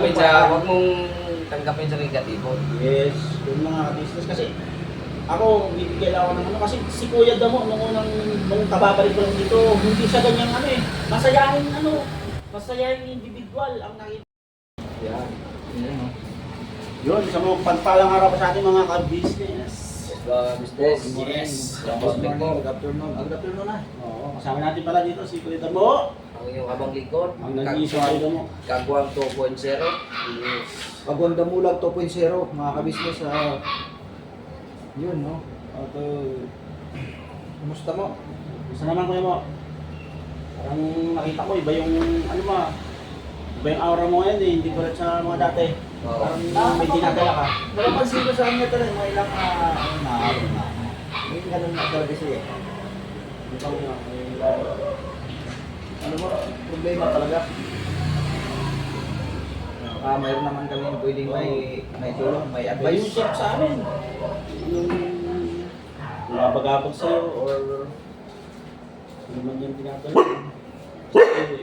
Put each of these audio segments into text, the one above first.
tanggapin sa, huwag mong tanggapin sa negatibo. Yes, yung mga business kasi ako, bibigay lang ako ng ano kasi si Kuya Damo nung kababalik ko lang dito, hindi siya ganyang ano eh, masayahin individual ang nakita. Yan. Yun, sa mga pagpalang araw sa ating mga ka-business. Business. Yes. Good morning. Good afternoon na. Oo, kasama natin pala dito si Kuya Damo. Ang iyong abang likod. Ang nag-iisip Kuya Damo. Kagwang 2.0. Yes. Pagwang Damulag 2.0, mga ka-business, yun, no? At, kumusta mo? Gusto naman Kuya Mo. Parang nakita ko iba yung ano mo. Iba yung aura mo ngayon eh, hindi tulad sa mga dati. Oo. Parang may dinadala ka. Napapansin ko sa kanya talaga, may ilang araw na. May ganun na talaga siya. Ikaw nga, Ano mo, problema talaga. Mayroon naman kami pwedeng may tulong, may iba yung advice. chef sa amin. Yung nabagabag sa'yo or ano man yung tinatala. Kasi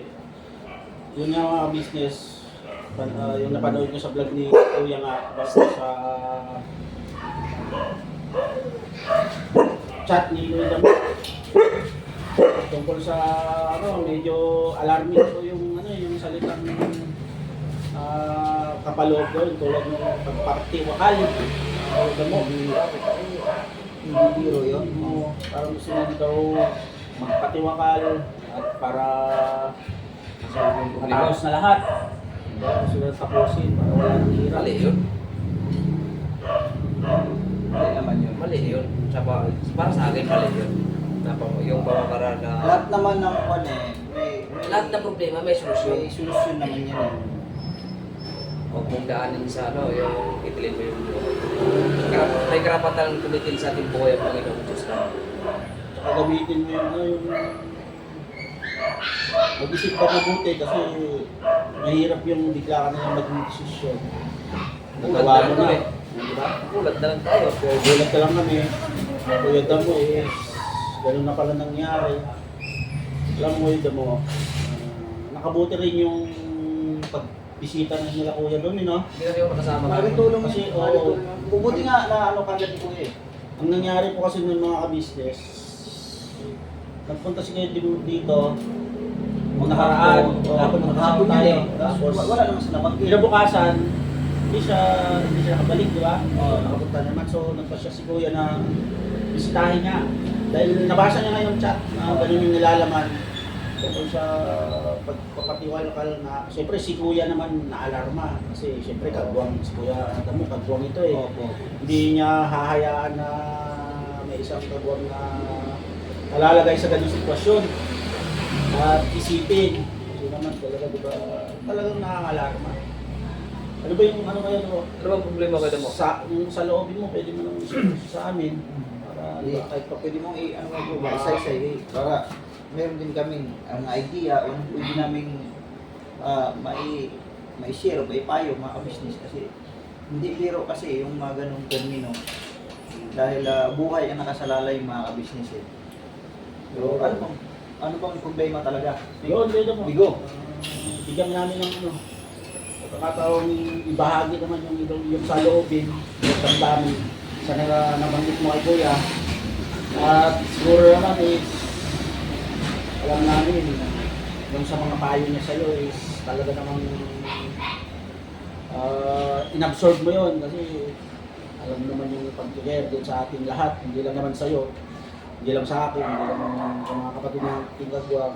yun nga mga business, yung napanood ko sa vlog ni Kuya nga, basta sa chat ni Kuya Damo. Tungkol sa ano, medyo alarming ko yung ano, yung salitang kapaloob ko yun, tulad ng pagpaktiwakal. Damo. Hindi biro yun. Oo, parang gusto na daw magpatiwakal at para matapos na lahat. Gusto na tapusin para wala nang hirap. Mali yun. Hindi naman yun. Mali yun. Para sa akin, mali yun. Yung pamamaraan na... Lahat naman ng may Lahat ng problema may solusyon. solusyon naman yan. Huwag mong daanin sa ano, yung itilin mo yung buhay. May karapatan tumitil sa ating buhay ang Panginoong Diyos na. Tsaka gamitin mo yung ano, yung mag-isip ka mabuti kasi mahirap yung bigla ka na lang mag-desisyon. Ulat Nagawa na mo lang na. kami. Diba? Ulat na lang tayo. Gulat ka lang kami. Kuya Damo eh, ganun na pala nangyari. Alam mo Kuya Damo, nakabuti rin yung pagbisita na nila Kuya doon, no? Hindi na yung nakasama Malaking tulong Kasi, yun. oo. Malaking tulong. Bubuti nga na ano kagad ko eh. Ang nangyari po kasi ng mga ka-business, nagpunta si Kuya dito, nakaraan, Dapat magkasama maghapon yun tayo. eh. Tapos, Wala naman sa nabanggit. kinabukasan, hindi siya nakabalik, di ba? Nakapunta naman. So, nagpa siya si Kuya na bisitahin niya. Dahil nabasa niya ngayon chat na ganun yung nilalaman. Tungkol sa pagpapatiwalakal na, siyempre si Kuya naman na-alarma. Kasi siyempre kagwang, si Kuya Damo, kagwang ito eh. Opo. Hindi niya hahayaan na may isang kagwang na nalalagay sa ganung sitwasyon. At isipin, so naman talaga, di ba, talagang nakaka-alarma. Ano ba yung ano ngayon, Ano bang problema kayo mo? yung sa loobin mo, pwede mo nang isipin sa amin. Para, di ba, Kahit pa pwede mong ano mo, maisay-say para meron din kaming ang idea o pwede naming mai-share o maipayo mga ka-business kasi hindi biro kasi yung mga ganong termino dahil buhay ang nakasalalay mga ka-business eh. So, ano bang problema talaga? yun, pwede mo. Bigo. Bigyan namin ng ano, pagkakataong ibahagi naman yung sa loobin, yung damdamin sa nabanggit mo kay Kuya. At siguro naman is, alam namin, yung sa mga payo niya sa'yo is talaga namang inabsorb mo yun kasi alam mo naman yung pag-care din sa ating lahat, hindi lang naman sa'yo, hindi lang sa akin, hindi lang sa mga kapatid ng Tingkagwang.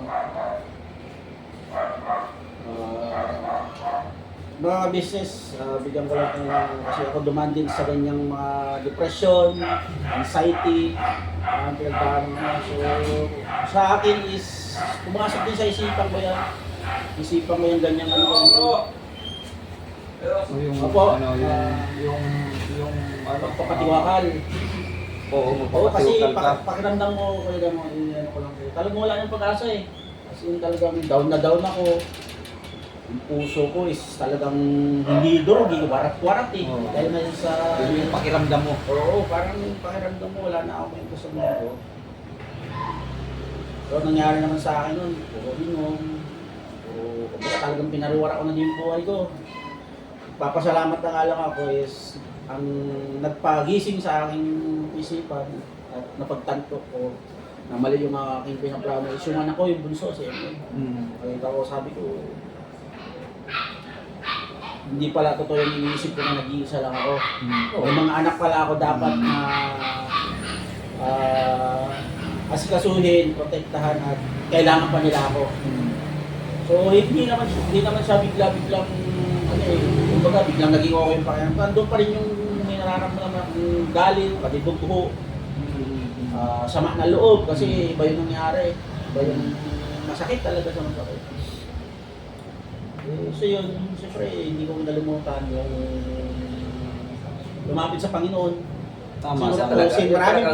Mga business, bigyan ko lang kayo kasi ako dumaan din sa ganyang mga depression, anxiety, pinagdaanan ko. So, sa akin is, pumasok din sa isipan ko yan. Isipan ko yung ganyang ano. Yung Opo. yung Pagpapatiwakal. Oo, Oo, kasi magpapatiwakal ka. pakiramdam ko, talaga mo, ano ko lang kayo. Talagang wala nang pag-asa eh. Kasi yung talagang down na down ako. Yung puso ko is talagang hindi durog, warat-warat eh. Oo. Dahil na yun sa... Yun yung pakiramdam mo. Oo, parang pakiramdam mo, wala na ako yung gusto mo ako. So, nangyari naman sa akin nun, puro inom, puro, kumbaga talagang pinariwara ko na din yung buhay ko. papasalamat na nga lang ako is ang nagpagising sa aking isipan at napagtanto ko na mali yung aking pinaplano is yung anak ko, yung bunso, siyempre. Nakita ko, sabi ko, hindi pala totoo yung iniisip ko na nag-iisa lang ako. May mga anak pala ako dapat na asikasuhin, protektahan at kailangan pa nila ako. So hindi naman siya bigla-biglang kumbaga biglang naging okay yung pakiramdam. Nandun pa rin yung may nararamdaman ng galit, pati dugo, sama na loob kasi iba yung nangyari. Iba yung masakit talaga sa masakit. So yun, siyempre hindi ko nalimutan yung lumapit sa Panginoon. Tama, Siguro sa talaga. kasi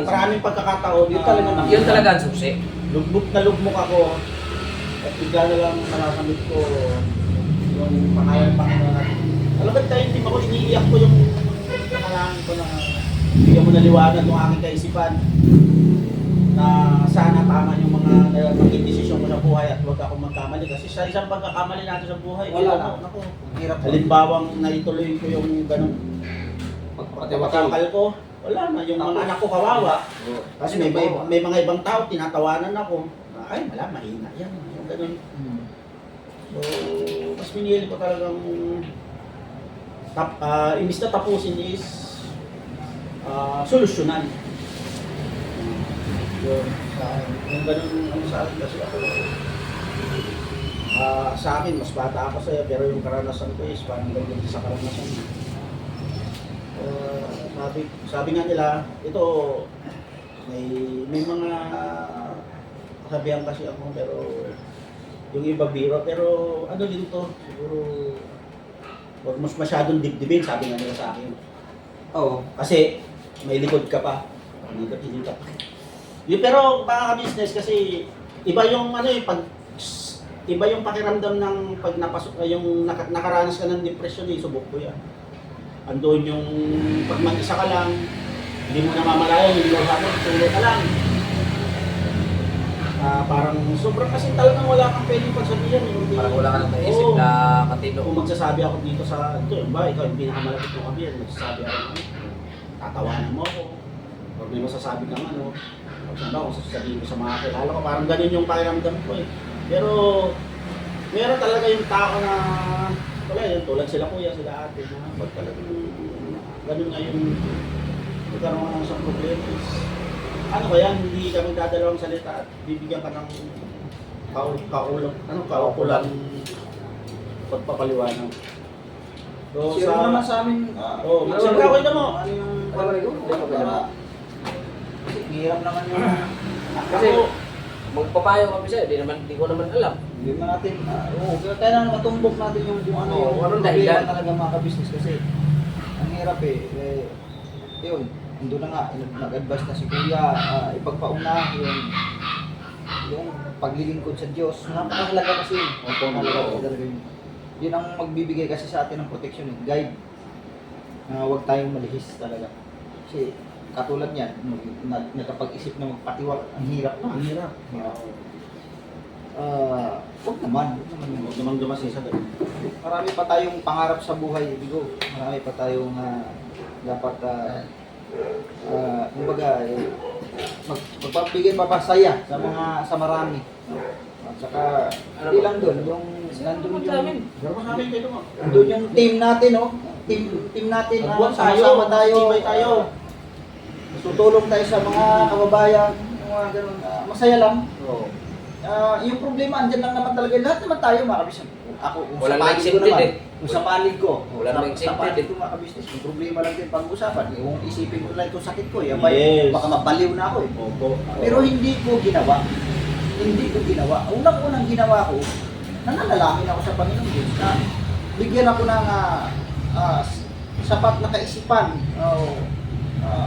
maraming pagkakataon Yun talaga ang susi. lugmok na lugmok ako at bigla na lang nakakamit ko yung pangalan ng Panginoon at alam ba tayo, hindi ako iniiyak ko yung pangalan ko na bigyan mo na liwanag ng aking kaisipan na sana tama yung mga maging desisyon ko sa buhay at huwag akong magkamali kasi sa isang pagkakamali natin sa buhay Wala na. naku, Hirap. halimbawang naituloy ko yung ganong Pagpapatiwakal. pagkakal ko, wala na, yung mga anak ko kawawa. Kasi may mga ibang tao, tinatawanan ako. Ay, wala, mahina yan. Yung ganun. So, mas pinili ko talagang imbis na tapusin is solusyonan. Yung ganun ano sa akin kasi ako sa akin, mas bata ako sa'yo, pero yung karanasan ko is parang ganyan sa karanasan mo. Sabi nga nila, ito may mga kasabihan kasi ako pero yung iba biro pero ano din to siguro wag mas masyadong dibdibin sabi nga nila sa akin. Oo. Kasi may likod ka pa. Hindi ka. Yung pero baka business kasi iba yung ano iba yung pakiramdam ng pag napasok yung nakaranas ka ng depression subok ko yan. Andun yung pag mag-isa ka lang, hindi mo namamalayan, hindi mo sabi, tuloy ka lang. Parang sobrang kasi talagang wala kang pwedeng pagsabihan. Parang wala ka nang naisip na katino. Kung magsasabi ako dito sa ito, ba, ikaw yung pinakamalapit mo kami, magsasabi ako, tatawanan mo ako. Or may masasabi kang ano, kung sasabihin ko sa mga kilala ko, parang ganun yung pakiramdam ko eh. Pero, meron talaga yung tao na wala yun, tulad sila kuya, sila ate, na pag talagang ganun nga yung nagkaroon ka ng isang problema is, ano ba yan, hindi kami dadalawang salita at bibigyan ka ng kaukulang pagpapaliwanag. So, Sino naman sa amin? siyempre ako ito mo. Ano yung... Para- Hirap naman yung... Kasi magpapayo kami sa'yo, di ko naman alam. Hindi mo natin, kaya na matumbok natin yung ano Oo, yung anong problema dahilan? talaga mga ka-business kasi ang hirap yun, doon na nga, nag-advise na si Kuya, ipagpauna yung paglilingkod sa Diyos. Napakahalaga kasi yun. Napakahalaga kasi talaga yun. Yun ang magbibigay kasi sa atin ng protection, guide. Huwag tayong malihis talaga. Kasi katulad niyan, nagkapag-isip na magpatiwala, ang hirap na. Ang hirap. Huwag naman. Huwag naman dumasi sa ganun. Marami pa tayong pangarap sa buhay, Bigo. Marami pa tayong dapat kumbaga magpapigay pa pasaya sa marami. At saka hindi lang doon, yung nandun yung Pero masabi kayo mo. nandun yung team natin, no? Team natin, Nagbuwan sama tayo, tibay tayo. tutulong tayo sa mga kababayan, yung mga ganun. Masaya lang. Yung problema, andyan lang naman talaga. Lahat naman tayo mga kabisnes. Ako, kung Wala sa namang panig ko accepted naman, eh. kung sa panig ko, Wala namang sa accepted panig eh. ko mga kabisnes, yung problema lang din pag-usapan. Yung isipin ko lang itong sakit ko, Yes. baka mabaliw na ako eh. Opo. Pero hindi ko ginawa. Hindi ko ginawa. Unang-unang ginawa ko, nananalangin ako sa Panginoon Diyos na bigyan ako ng sapat na kaisipan.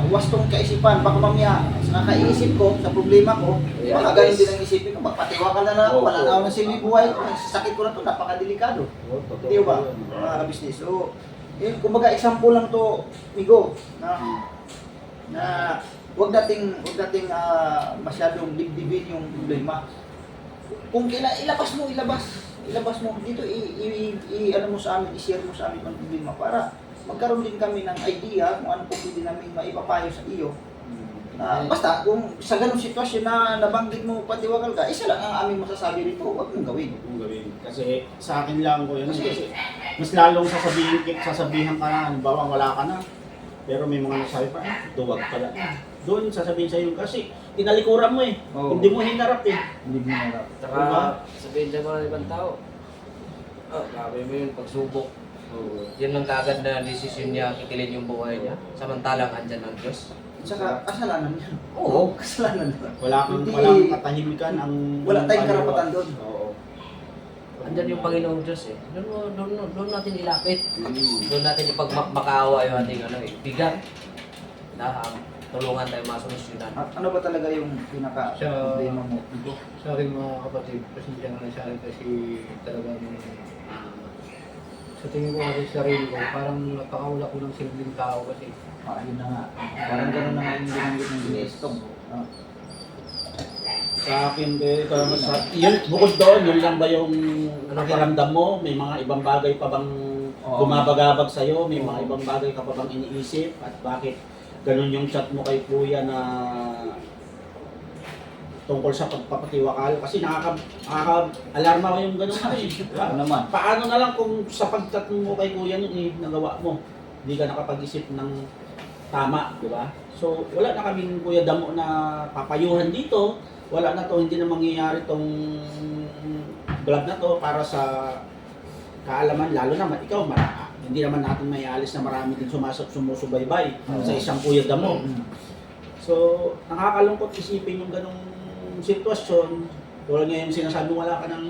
Wastong kaisipan. Baka mamaya, sa kakaisip ko, sa problema ko, baka ganun din ang isipin ko. Magpatiwakal na lang ako. Wala na ako ng silbi buhay ko. Sa sakit ko na ito, napakadelikado. Di ba? Mga kabisnes. So, yun, kumbaga example lang to, Migo, na wag nating masyadong dibdibin yung problema. Kung ilabas mo, ilabas. ilabas mo dito, ano mo sa amin, i-share mo sa amin ang problema para magkaroon din kami ng idea kung ano po pwede namin maipapayo sa iyo. Basta kung sa ganung sitwasyon na nabanggit mo patiwakal ka, isa lang ang aming masasabi rito, huwag mong gawin. Huwag mong gawin. Kasi sa akin lang ko yun. Kasi mas lalong sasabihan ka na, halimbawa wala ka na. Pero may mga nasabi pa, duwag pala. Doon sasabihin sa iyo kasi tinalikuran mo eh. Oo. Hindi mo hinarap eh. Hindi mo narap. Saka Diba? sabihin sa mga ibang tao, grabe mo yung pagsubok. Yan lang kaagad na desisyon niya, kitilin yung buhay niya. Samantalang andyan ang Diyos. Saka kasalanan niya. Oo. Kasalanan niya. Walang katahimikan ang... Wala tayong karapatan doon. Oo. Andyan yung Panginoong Diyos eh. Doon natin ilapit. Doon natin ipagmakaawa yung ating bigat. Tulungan tayo masolusyonan. Ano ba talaga yung pinaka-problema mo? Sa akin mga kapatid, pasensya na sa akin kasi talagang sa tingin ko kasi sa sarili ko, parang napakaula ko ng simpleng tao kasi. Yun na nga. Parang gano'n na nga yung ginamit ng ginestong. Sa akin, yun, bukod doon, yun lang ba yung nakiramdam mo? May mga ibang bagay pa bang gumabagabag sa'yo? May mga ibang bagay ka pa bang iniisip? At bakit ganun yung chat mo kay Kuya na tungkol sa pagpapatiwakal? Kasi nakaka-alarma ko yung ganun eh. Ano naman? Paano na lang kung sa pag-chat mo kay Kuya nun eh, nagawa mo? Hindi ka nakapag-isip ng tama, di ba? So, wala na kaming Kuya Damo na papayuhan dito. Wala na to, hindi na mangyayari tong vlog na to para sa kaalaman, lalo naman ikaw, hindi naman natin may alis na marami din sumusubaybay sa isang Kuya Damo. So, nakakalungkot isipin yung ganong sitwasyon. Tulad ngayon sinasabi wala ka ng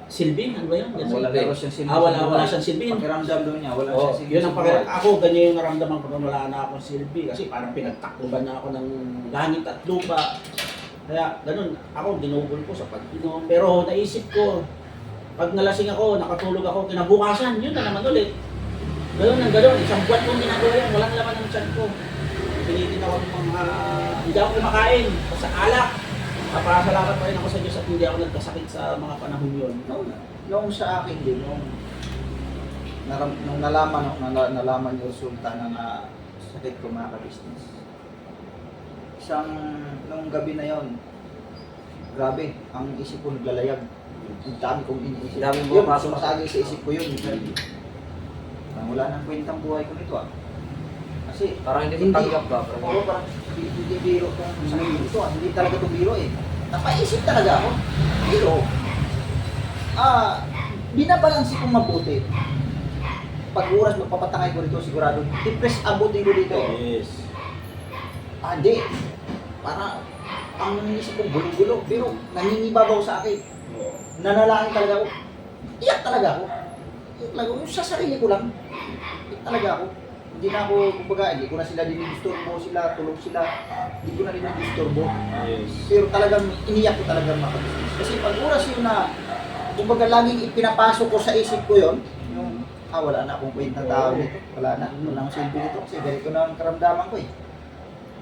silbi, ano ba yun? Wala daw siyang silbi. Wala siyang silbi. Pakiramdam daw niya, wala Oh, siyang silbi. yun ang pakiramdam. Ako, ganyan yung naramdaman ko nung wala na akong silbi kasi parang pinagtakluban na ako ng langit at lupa. Kaya ganun, ako ginugol ko sa pag-inom. Pero naisip ko, pag nalasing ako, nakatulog ako, kinabukasan, yun na naman ulit. Ganun ang ganun, isang buwan kong ginagawa yan, walang laman ng tiyan ko. Pinitin ako ng mga, hindi ako kumakain, sa alak. Napakasalamat pa rin ako sa Diyos at hindi ako nagkasakit sa mga panahon yun. Nung sa akin din, nung nalaman yung resulta ng sakit ko mga ka-business. Nung gabi na yon, grabe, ang isip ko naglalayag. Ang dami kong iniisip. Dami mo Yun, pasok. sumasagi sa isip ko yun. Wala nang kwentang buhay ko nito Kasi, Parang hindi matanggap ba? Oo, parang hindi biro itong sakit ito Hindi talaga itong biro eh. Napaisip talaga ako. Pero, binabalansi kong mabuti. Pag oras magpapatangay ko dito, sigurado, depress abutin ko dito. Yes. Hindi. Para, ang isip ko gulo-gulo, pero nangingibabaw sa akin. Nanalangin talaga ako. Iyak talaga ako. Iyak talaga ako. Yung sa sarili ko lang. Iyak talaga ako. Hindi na ako, kumbaga, hindi ko na sila dinidisturbo sila, tulog sila. Hindi ko na rin dinidisturbo. Yes. Pero talagang iniyak ko talaga mga kabisnes. Kasi pag oras yun na, kumbaga laging ipinapasok ko sa isip ko yun, yung, wala na akong kwentang tao nito. Wala na akong silbi nito kasi ganito na ang karamdaman ko eh.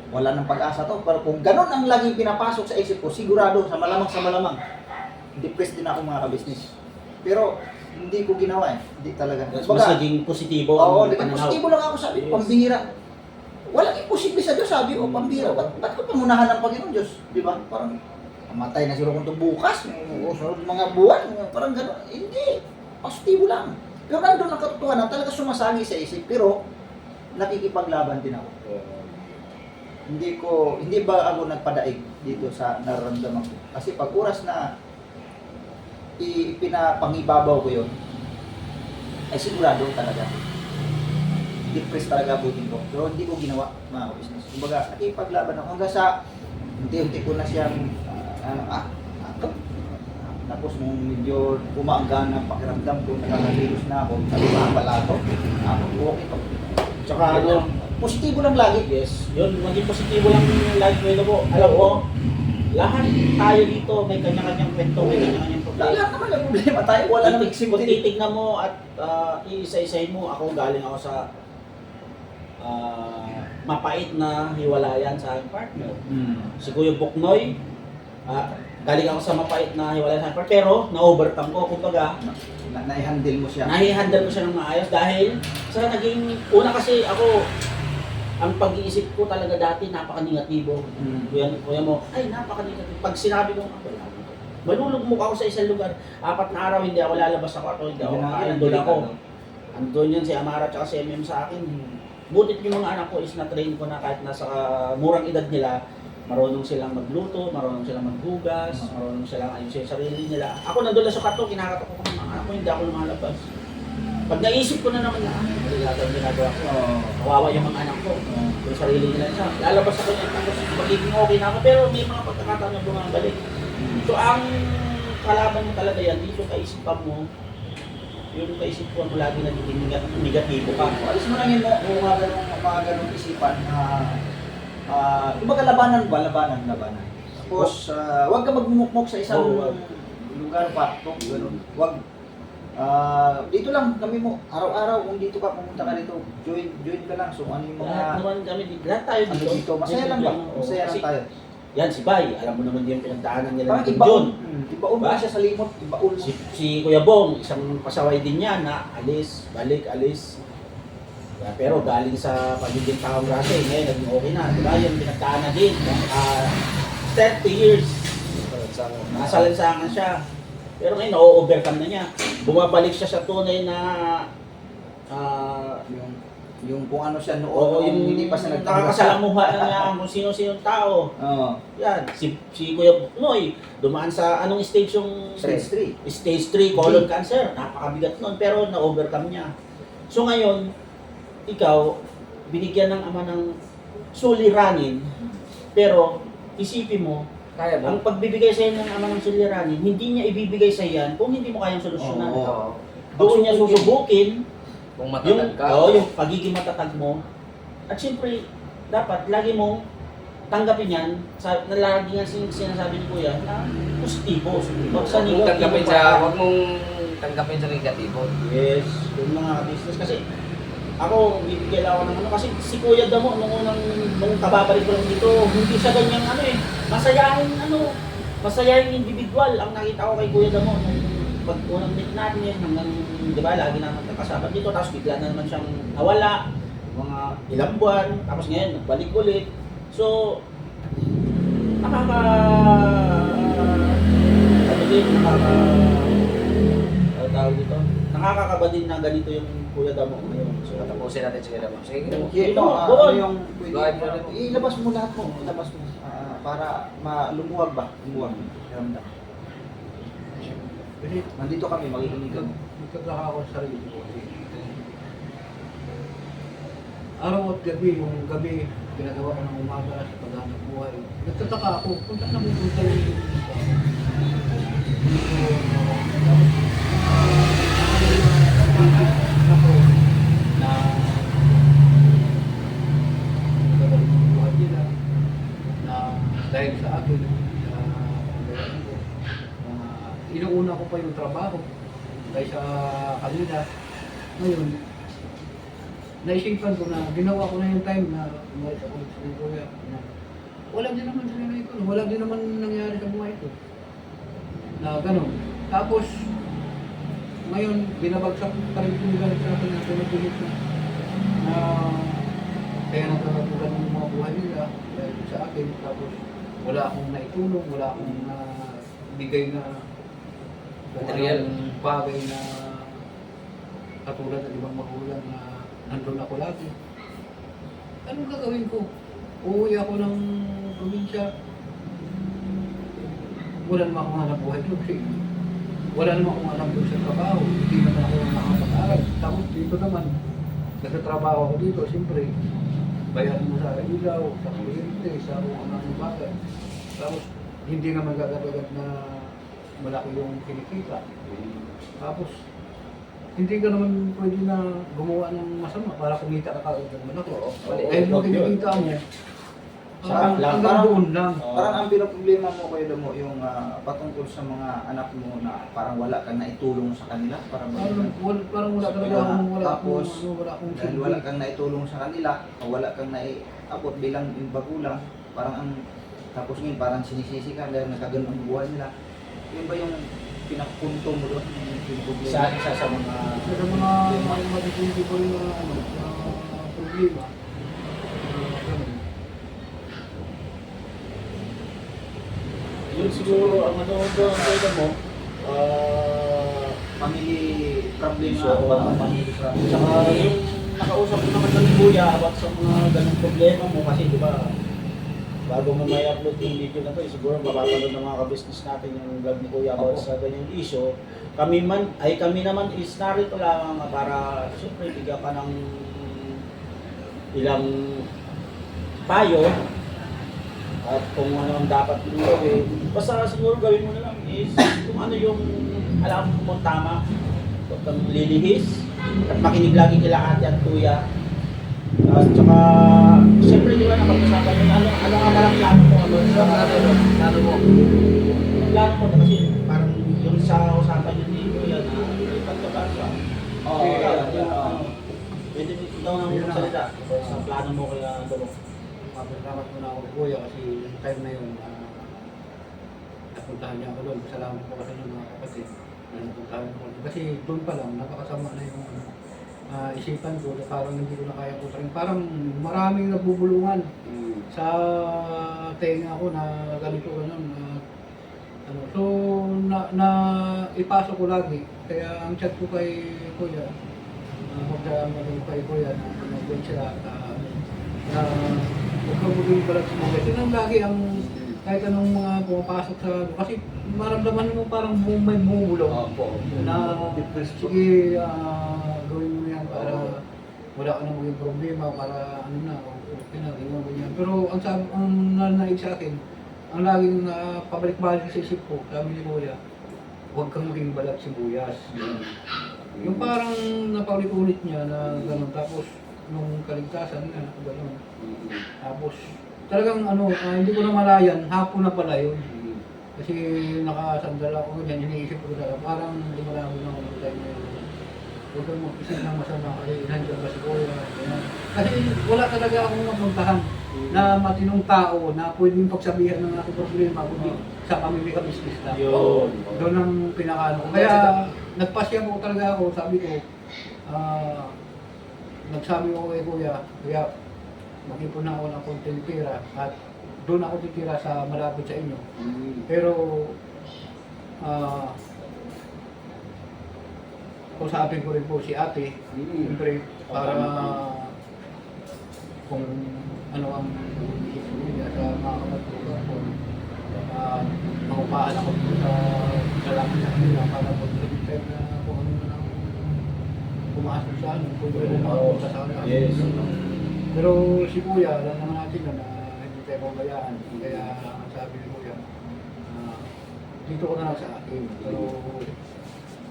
Wala nang pag-asa to. Pero kung ganun ang laging pinapasok sa isip ko, sigurado, sa malamang, depressed din ako mga kabisnes. Pero, hindi ko ginawa eh. Hindi talaga. Mas naging positibo Oo, ang naging pananaw. positibo lang ako sabi, Yes. Pambihira. Walang imposible sa Diyos, sabi ko, pambihira. Ba't ko pamunahan ng Panginoon Diyos? Di ba? Parang, mamatay na siguro kung itong bukas, o sunod mga buwan, parang gano'n. Hindi. Positibo lang. Pero nandun ang katotohanan, talaga sumasali sa isip, pero nakikipaglaban din ako. Hindi ba ako nagpadaig dito sa nararamdaman ko? Kasi pag oras na ipinapangibabaw ko yun, ay sigurado talaga. Depressed talaga abutin ko. Pero hindi ko ginawa mga business. Kumbaga, nakipaglaban ako hanggang sa unti-unti ko na siyang tapos nung medyo umaanggan ang pakiramdam ko, nakakakilos na ako, sabi ba pala ito? Okay ito. Tsaka ano, Positibo lang lagi. yes, yun, maging positibo lang yung life mo po. Alam mo, lahat tayo dito may kanya-kanyang kwento, may kanya-kanyang problema. Lahat naman may problema tayo. Wala namang Kung titignan mo at iisa-isahin mo, ako galing ako sa mapait na hiwalayan sa aking partner. Si Kuya Buknoy, galing ako sa mapait na hiwalay sa pero na-overcome ko. Kumbaga, Na-handle mo siya. nahihandle ko siya ng maayos dahil sa naging, una kasi ako, ang pag-iisip ko talaga dati, napaka-negatibo. Kuya mo, ay napaka-negatibo. Pag sinabi ko, malulugmok ako sa isang lugar, 4 na araw, hindi ako lalabas sa kwarto, hindi ako kakain, doon ako. Andun yan si Amara at si MM sa akin. Butit yung mga anak ko is na-train ko na kahit nasa murang edad nila, marunong silang magluto, marunong silang maghugas, marunong silang ayusin yung sarili nila. Ako nandun lang sa kwarto, kinakatok ko ng mga anak ko, hindi ako lumalabas. Pag naisip ko na naman na, mali lahat ang ginagawa ko. Kawawa yung mga anak ko. Yung sarili nila siya. Lalabas ako niya, tapos magiging okay na ako. Pero may mga pagkakataon na bumabalik. So ang kalaban mo talaga yan, dito kaisipan mo, yung kaisipan mo lagi nagiging negatibo ka. Alis mo lang yung mga ganong isipan na kumbaga labanan. Tapos, huwag ka magmumukmok sa isang lugar pa. Ganun. Huwag. Dito lang kami mo, araw-araw kung dito ka pumunta ka dito, join ka lang. So ano yung Lahat mga naman kami dito, lahat tayo ano dito. dito, masaya lang ba? Masaya lang tayo. Yan si Bay, alam mo naman yung pinagdaanan nila Parang ng ibaon. Jun. Ibaon Ba? mo siya sa limot, ibaon mo. Si Kuya Bong, isang pasaway din niya na alis, balik, alis. Yeah, pero galing sa pagiging taong grasa, ngayon naging okay na. Diba yung pinagdaanan din, 30 years. Nasa lansangan siya. Pero ngayon, na-overcome na niya. Bumabalik siya sa tunay na Yung kung ano siya noon, oo, yung hindi pa siya nagtanggap. nakakasalamuha na niya kung sino-sinong tao. Oo. Yan, si Kuya Noy, dumaan sa anong stage yung Stage 3. Stage 3 colon cancer. Napakabigat nun, pero na-overcome niya. So ngayon, ikaw, binigyan ng ama ng suliranin, pero isipin mo, Kaya ba? ang pagbibigay sa iyo ng ama ng suliranin, hindi niya ibibigay sa yan kung hindi mo kayang solusyonan. Oo. Doon niya susubukin Kung yung, matatag ka. yung pagiging matatag mo. At siyempre, dapat lagi mong tanggapin yan, na lagi nga sinasabi ni Kuya, na positibo. Huwag sa Huwag mong tanggapin negatibo sa, pa. huwag mong tanggapin sa negatibo. Yes, yung mga business. Kasi ako, bibigyan lang ako ng ano. Kasi si Kuya Damo, nung kababalik ko lang dito, hindi siya ganyang ano eh. Masayahin individual ang nakita ko kay Kuya Damo. Nung pag unang meet natin hanggang, di ba, lagi naman nakasama dito. Tapos bigla na naman siyang nawala. Mga ilang buwan. Tapos ngayon, nagbalik ulit. So, tawag dito, nakakakaba din na ganito yung Kuya Damo ngayon. So, Tapusin natin sige naman. Sige. Okay, Ito, ano doon. yung pwede, Go ahead, brother. ilabas mo lahat mo, ilabas mo para lumuwag ba? Lumuwag. Ramdam. Kasi Nandito kami, makikinig kami. nagtataka ako sa sarili ko. Araw at gabi, yung gabi, ginagawa ko ng umaga sa paghanap buhay. Nagtataka ako, kung saan napupunta yung ako na nagagaling yung buhay nila na dahil sa akin sa pagagaling ko inuuna ko pa yung trabaho kaysa kanila. Ngayon, naisipan ko na ginawa ko na yung time na umalis ako sa Kuya na wala din naman sa nanay ko, wala din naman nangyari sa buhay ko na gano'n. Tapos ngayon binabagsak pa rin yung galit sa akin na pinapilit na kaya nagkakatulan ng mga buhay nila dahil sa akin. Tapos wala akong naitulong, wala akong bigay na Material. bagay na katulad ng ibang magulang na nandun ako lagi. Anong gagawin ko? Uuwi ako ng probinsya. Wala naman akong hanap buhay doon kasi wala naman akong hanap doon sa trabaho. Hindi naman ako nakapag-aral. Tapos dito naman, nagtatrabaho ako dito, siyempre, bayaran mo sa ilaw, sa kuryente, sa kung anong bagay. Tapos hindi naman gagawin na malaki yung kinikita. Tapos hindi ka naman pwede na gumawa ng masama para kumita ka kagad ng malaki. Dahil mo kinikita mo, hanggang doon lang. Parang ang pinoproblema mo kayo mo yung patungkol sa mga anak mo na parang wala kang naitulong sa kanila. Parang Parang wala talaga akong Tapos, wala akong dahil wala kang naitulong sa kanila o wala kang naiabot bilang yung bagulang, parang ang Tapos ngayon parang sinisisi ka dahil nagkaganon ang buhay nila. Yun ba yung pinapunto mo doon? Yung problema? Isa sa mga Sa mga matitindi ko yung mga problema. Ganun. yun siguro ang ano doon mo, Family problem So, nga. Family problem. tsaka yung nakausap ko naman ng kuya about sa mga ganung problema mo kasi di ba bago mo may upload yung video na to, siguro mapapanood ng mga ka-business natin yung vlog ni Kuya about sa ganyang issue. Kami naman is narito lang para siyempre bigyan ka ng ilang payo at kung ano ang dapat mo gawin. Basta siguro gawin mo na lang is kung ano yung alam mo tama. Huwag kang lilihis at makinig lagi kila ate at kuya. At saka, siyempre di ba napag-usapan yun, ano nga parang plano mo, plano mo kasi parang yung sa usapan yun ni kuya na ipagkabasa. Oo, Pwede ikaw na Yun na. magsalita sa plano mo kaya ano. Mapasalamat muna ako kay Kuya kasi yung time na yun, napuntahan niya ako doon. Salamat po kasi ng mga kapatid na napuntahan ko. Kasi doon pa lang, napakasama na yung isipan ko na parang hindi ko na kaya ko rin. Parang maraming nabubulungan sa tenga ko na ganito ganun. So, ipasok ko lagi. Kaya ang chat ko kay Kuya, magdamag kay Kuya na nag-wait sila na huwag kang maging balag sa mga kasi nang lagi ang kahit anong mga pumapasok sa kasi maramdaman mo parang may bumulong na sige gawin mo yan para wala ka na maging problema para ano na okay na gawin mo yan. Pero ang nanaig sa akin ang laging pabalik-balik sa isip ko sabi ni Kuya huwag kang maging balag sibuyas. Yung parang napaulit-ulit niya na gano'n tapos nung kaligtasan na gano'n. Tapos talagang hindi ko na malayan, hapon na pala yun. Kasi nakasandal ako ganyan, iniisip ko talaga, parang lumalabo na ako ng time na yun. Huwag kang mag-isip ng masama kasi nandiyan ba si Kuya. Ganyan. Kasi wala talaga akong mapuntahan na matinong tao na pwedeng pagsabihan ng aking problema kundi sa pamilya business lang. Yun. Doon ang pinakaano ko. Kaya nagpasya ko talaga ako, sabi ko, nagsabi ko kay Kuya, kaya mag-ipon na ako ng konting pera at doon ako titira sa malapit sa inyo. Pero, kausapin ko rin po si ate, siyempre, para kung ano ang isip niya sa mga kapatid ko, makupahan ako dito sa lapit sa kanila para pag-time na kung ano na pumasok sa ano, kung ano na makapunta sa kanila. Yes. Pero si Kuya, alam naman natin na hindi tayo pabayaan. Kaya ang sabi ni Kuya, dito ko na lang sa akin. Pero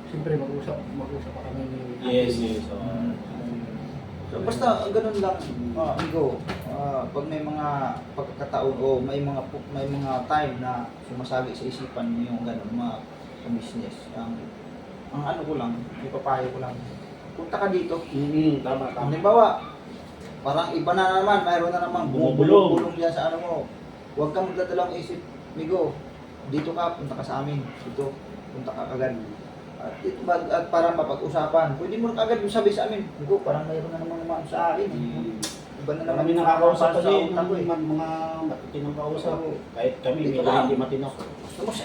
siyempre mag-usap pa kami ni Yes. So, basta ganun lang, amigo, pag may mga pagkakataon o may mga time na sumasagi sa isipan mo yung ganun, mga business, ang ano ko lang, ipapayo ko lang, punta ka dito. Tama. Halimbawa, parang iba na naman, mayroon na naman bumubulong diyan sa ano mo. Huwag kang magdadalawang isip, amigo, dito ka, punta ka sa amin, dito, punta ka agad. At para mapag-usapan, pwede mo agad yung sabi sa amin, amigo, parang mayroon na naman naman sa akin. Iba na naman Kami yung nakakausap sa kasi utak ko eh. mga matitinong kausap. Kahit kami, Dito medyo lang. hindi matino.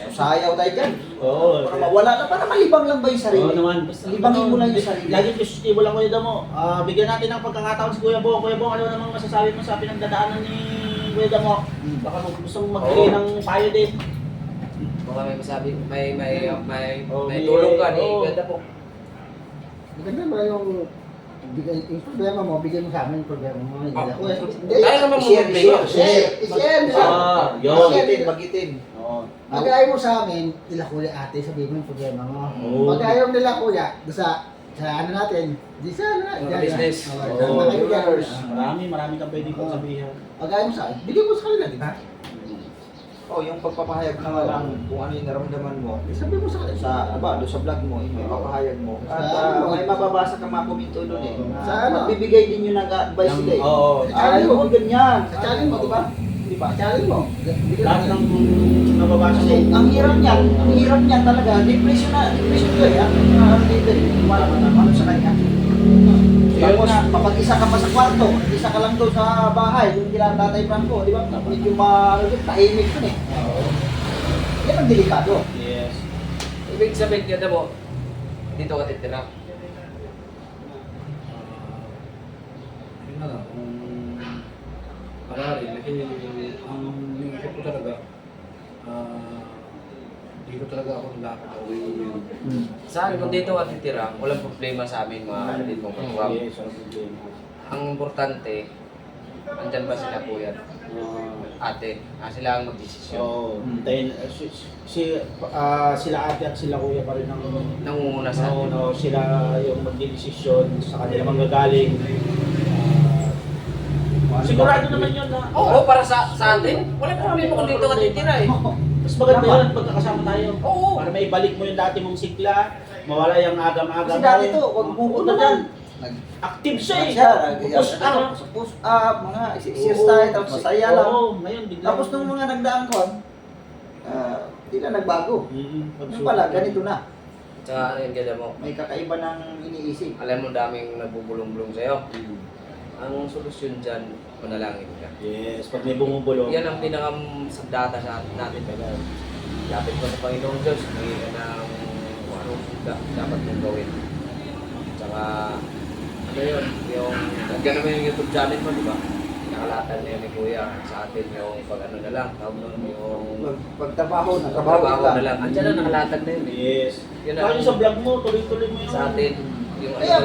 Sayaw tayo dyan. Oo. Para mawala na, para malibang lang ba yung sarili? Oo naman. Libangin mo lang yung sarili. Laging positibo lang kuya Damo. Bigyan natin ng pagkakataon si Kuya Bong. Kuya Bong, ano namang masasabi mo sa pinagdadaanan ni Kuya Damo? Baka gusto mong magbigay ng payo din. Baka may masabi, may may- tulong ka ni oo. Ganda po. Maganda ba yung yung problema mo, bigay mo sa amin yung problema mo. Hindi ako. Kaya naman I-share, I-share. Yun. Bagitin. Oo. Pag ayaw mo sa amin, nila kuya ate, sabihin mo yung problema mo. Oo. Pag ayaw nila kuya, doon sa ano natin, di sa ano Mga business. Marami kang pwedeng kong sabihin. Pag ayaw mo sa akin, bigay mo sa kanila, di ba? Yung pagpapahayag na lang kung ano yung naramdaman mo. Sabi mo sa kanila. Doon sa vlog mo, yung pagpapahayag mo. At may mababasa kang mga komento doon eh. Sa ano? Magbibigay din yung nag-advise sila eh. Oo. Ay, huwag ganyan. Sa channel mo, di ba? Di Challenge mo. Lahat ng nababasa Kasi ang hirap niyan talaga, depression to eh. Ang dito eh, ano sa kanya. Tapos, papag-isa ka pa sa kwarto, isa ka lang doon sa bahay, yung kila Tatay Franco, di ba? Medyo tahimik yun eh. Yan ang delikado. Yes. Ibig sabihin ka mo, dito ka titira. Yun na lang, kung marami, kasi ang iniisip ko talaga, dito talaga ako nakakauwi yun. Sa akin, kung dito ka titira, walang problema sa amin mga kapatid mong katuwang. Yes, ang problema. Ang importante, andyan ba sila kuya? Ate, sila ang magdesisyon. So, then, sila ate at sila kuya pa rin ang Nangunguna sa atin. sila yung magdidesisyon sa kanila manggagaling. Sigurado naman yun na. Oo, para sa atin. Walang problema kung dito ka titira eh. Mas maganda yun pagkakasama tayo. Oo. Para may balik mo yung dati mong sigla, mawala yung agam-agam Kasi dati to, wag pupunta dyan. Active siya eh. Push up, mga exercise, tapos masaya lang. Oo, ngayon biglang. Tapos nung mga nagdaang kon, hindi na nagbago. Yung pala, ganito na. Tsaka ano yung ganda mo, May kakaiba ng iniisip. alam mo daming nagbubulong-bulong sa'yo. Ang solusyon dyan, manalangin ka. Yes, pag may bumubulong. Yan ang pinakasagdata sa atin natin. Lapit mo sa Panginoong Diyos, hindi ka ng kung anong dapat mong gawin. Tsaka, ano yun, yung, nandiyan naman yung YouTube channel mo, di ba? Nakalatan na yun ni Kuya sa atin yung pag ano na lang, tawag nun, yung Pagtrabaho na, trabaho na lang. Andiyan na nakalatan na yun eh. Yes. Yun Kaya ang sa vlog mo, tuloy-tuloy mo yun. sa atin. Yung Kaya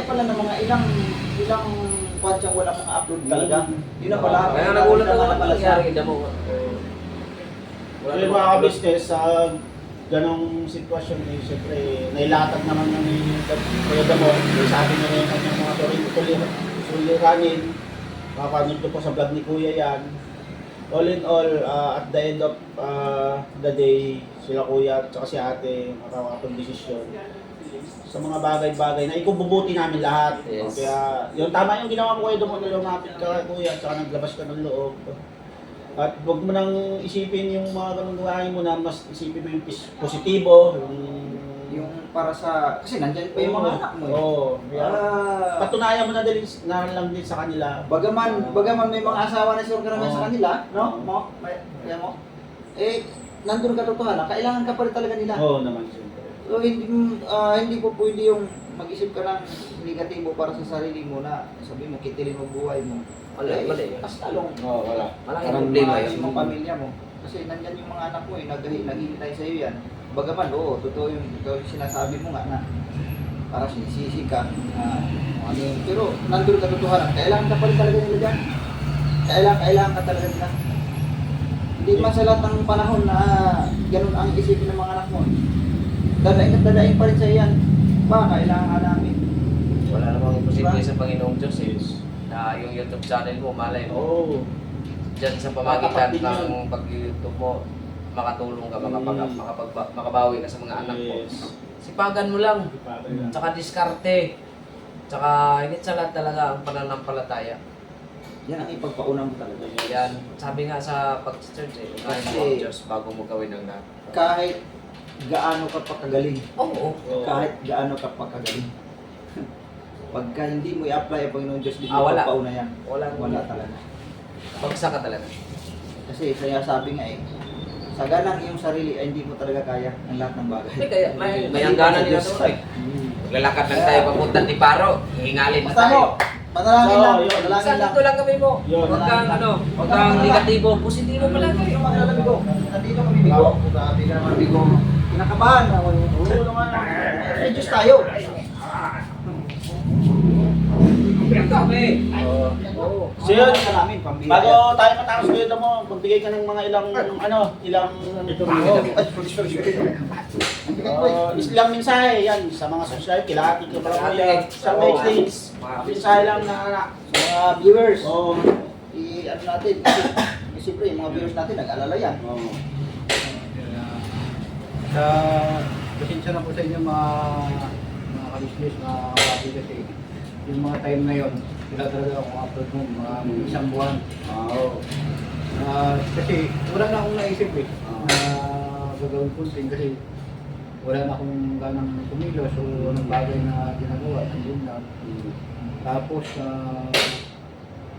pala ng mga ilang kwansyang wala mga upload talaga. Yun na pala. Kaya nagulat ako na na pala siya. nangyari, damo. Wala yung mga business sa ganong sitwasyon eh, siyempre nailatag naman ng Kuya Damo. Sabi niya na yung kanyang mga suliranin. Makapanood ko po sa vlog ni Kuya yan. All in all, at the end of the day, sila Kuya at saka si Ate makakapag-desisyon sa mga bagay-bagay na ikububuti namin lahat. Yes. Kaya yung tama yung ginawa mo Kuya Damo na lumapit ka Kuya at saka naglabas ka ng loob. At huwag mo nang isipin yung mga ganung gawain mo na mas isipin mo yung positibo, Yung para sa, kasi nandyan pa yung mga anak mo eh. Oo. Ah, Patunayan mo na lang din sa kanila. bagaman may mga asawa na sure ka naman Oo. sa kanila, no? Kaya mo, nandun ka totohanan, kailangan ka pa rin talaga nila. Oo naman siyempre. So, hindi po pwede yung mag-isip ka ng negatibo para sa sarili mo na sabi mo, kitilin mo buhay mo. Mali. Mas talong Oo, wala. Malaking parang problema mahal yun. yung pamilya mo. Kasi nandyan yung mga anak mo naghihintay sa iyo yan. Bagaman, oo, totoo yung sinasabi mo nga na para sinisisi ka. Ano yun. Pero nandun ka totohanan, kailangan ka pa rin talaga nila dyan. Kailangan ka talaga nila. Hindi man sa lahat ng panahon na ganun ang isipin ng mga anak mo. Dadaing pa rin sa yan. Kailangan ka namin. Wala namang imposible Diba? sa Panginoong Diyos eh. Yes. Na yung YouTube channel mo, malay mo. Oo. Diyan sa pamagitan Makakapit din ng pag-YouTube mo, makatulong ka, makabawi ka sa mga anak mo. Yes. Sipagan mo lang. Tsaka diskarte. Tsaka higit sa lahat talaga ang pananampalataya. Yan ang ipagpauna mo talaga. Yan, sabi nga sa pag-church eh, unahin mo ang Diyos bago mo gawin ang lahat. Kahit gaano ka pa kagaling, Oo. kahit gaano ka pa kagaling. Pagka hindi mo i-apply ang Panginoon Diyos, hindi Wala. mo pauna yan. Wala talaga. Bagsak ka talaga. Kasi kaya sabi nga sa ganang iyong sarili ay hindi mo talaga kaya ang lahat ng bagay. Kaya may hangganan nila ito eh. Lalakad lang tayo papunta ni Paro, hingalin na Basta mo, tayo. manalangin Oo, lang, yun. manalangin Sa lang. dito lang kami mo. Yun, Huwag kang huwag kang negatibo, positibo pa lang. Hindi naman alam ko. Nandito kami bigo. Grabe ka naman bigo. Kinakabahan ako. Oo naman. Eh, Diyos tayo. Kami. So yun, Ka namin, pambira. bago tayo matapos Kuya Damo, magbigay ka ng mga ilang ilang mensahe yan sa mga subscribe, kila Ate, kila Kuya, sa mga things, mensahe lang na Sa mga viewers, ano natin, siyempre yung mga viewers natin nag-alala yan. Sa pasensya na po sa inyo mga ka-business, mga kapatid kasi yung mga time na yon, sila talaga akong upload mo, mga isang buwan. Kasi wala na akong naisip eh na gagawin kunting kasi wala na akong ganang kumilos o anong bagay na ginagawa. Yun lang. Tapos, ang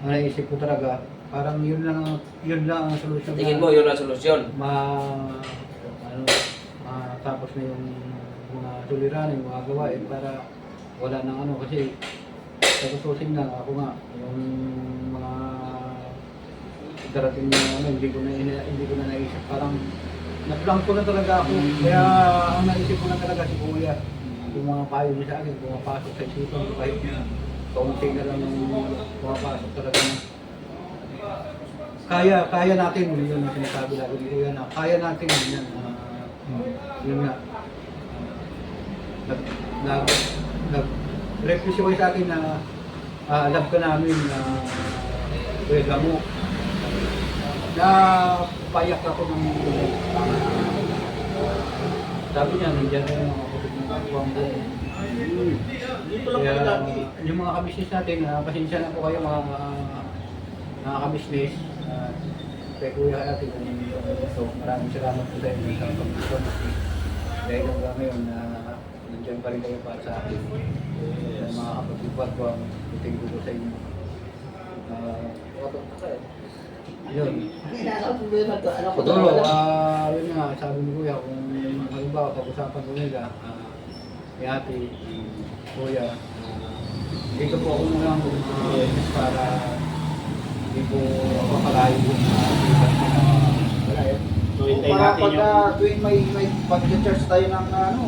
naisip ko talaga, parang yun lang ang solusyon. Tingin mo yun ang solusyon? Tapos na yung mga suliranin, mga gawain para wala nang ano kasi sa tutusin lang ako nga yung mga darating na ano hindi ko na naisip parang nag-blank ko na talaga ako kaya ang naisip ko na talaga si Kuya yung mga payo niya sa akin pumapasok sa isipan ko kahit kaunti na lang yung pumapasok talaga na kaya natin yun ang sinasabi lagi ni Kuya na kaya natin yan yun nga nag-refuse ko sa akin na alam ka namin na pwede mo na payak ako ng sabi niya nandiyan na yung mga kapatid ng kapwang ko Dito lang kami lagi. yung mga kabisnes natin pasensya na po kayo mga kabisnes kay Kuya Ate so maraming salamat po sa inyo sa pag-support dahil hanggang ngayon na nandiyan pa rin kayo para sa akin mga kapatid ko ang thank you po sa inyo yun Nasa problema to. Ano ko Putulong. yun nga sabi ni Kuya kung halimbawa pag-usapan ko nila ni Ate Kuya dito po ako na lang para hindi po makalayo So, hintayin Para natin yung... pagka tuwing may pag-charge tayo ng ano,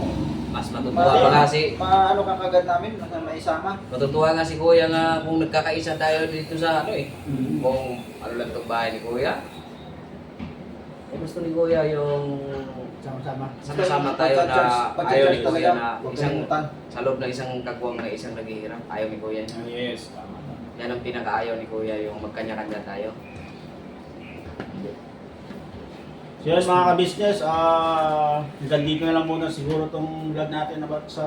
Mas matutuwa pa nga si ano ka kagad namin, maisama. Matutuwa nga si Kuya nga kung nagkakaisa tayo dito sa ano eh. Kung ano lang itong bahay ni Kuya. Eh, gusto ni Kuya yung sama-sama. sama-sama tayo na ayaw ni Kuya na isang kalimutan. sa loob ng isang kagwang na isang naghihirap. Ayaw ni Kuya. Yes, tama. Yan ang pinakaayaw ni Kuya, yung magkanya-kanya tayo. So yun mga ka-business, hanggang dito na lang muna siguro itong vlog natin about sa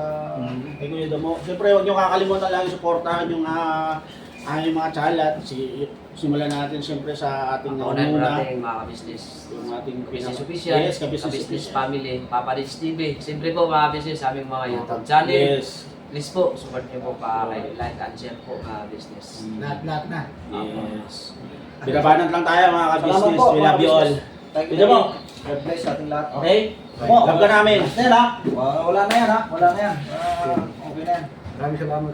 kay Kuya Damo. Siyempre huwag nyo kakalimutan lang supportahan yung aming mga chalat. Simulan natin siyempre sa ating Paunahin mo muna. natin mga ka-business. Yung ating Business official, Yes, ka-business ka-business official. family, Papa Rich TV. Siyempre po mga business sa aming mga YouTube channel. Yes. Please po, support niyo po pa like and share po mga business. Lahat na. Yes. Binabanat lang tayo mga ka-business. Salamat po, We love you all. Thank you. Ito mo. God bless sa ating lahat. Okay? Love ka namin. Wala na yan ha. Wala na yan. Okay na yan. maraming salamat